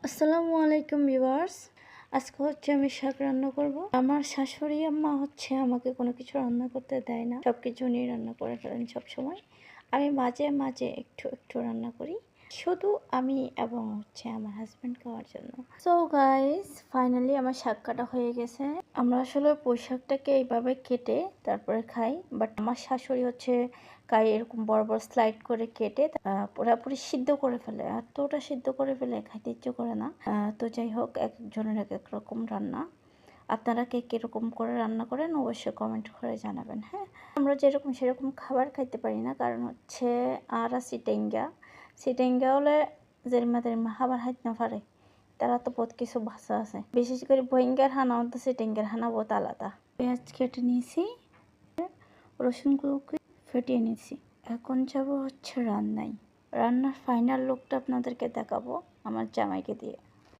আসসালামু আলাইকুম ভিউয়ার্স। আজকে আমি শাক রান্না করব। আমার শাশুড়ি আম্মা আমাকে কোনো কিছু রান্না করতে দেয় না, সব কিছু উনি রান্না করে ফেলেন সব সময়। আমি মাঝে মাঝে একটু একটু রান্না করি, শুধু আমি এবং আমার হাজব্যান্ড খাওয়ার জন্য। সো গাইস, ফাইনালি আমার শাক কাটা হয়ে গেছে। আমরা আসলে পুঁই শাকটাকে এইভাবে কেটে তারপরে খাই, বাট আমার শাশুড়ি এরকম বড় বড় স্লাইড করে কেটে পুরোপুরি সিদ্ধ করে ফেলে। এতটা সিদ্ধ করে ফেলে খাইতে ইচ্ছে করে না। তো যাই হোক, এক একজনের এক এক রকম রান্না। আপনারা কে কীরকম করে রান্না করেন অবশ্যই কমেন্ট করে জানাবেন। হ্যাঁ, আমরা যেরকম সেরকম খাবার খাইতে পারি না, কারণ আর সিটেঙ্গা হলে যেরমা খাবার খাইতে না পারে, তারা তো বহুত কিছু ভাষা আছে। বিশেষ করে ভয়ঙ্গার হানা তো সিটেঙ্গার হানা বহুত আলাদা। পেঁয়াজ কেটে নিয়েছি, রসুনগুলোকে ফেটিয়ে নিয়েছি। এখন যাব রান্নার ফাইনাল লুকটা আপনাদেরকে দেখাবো আমার জামাইকে দিয়ে।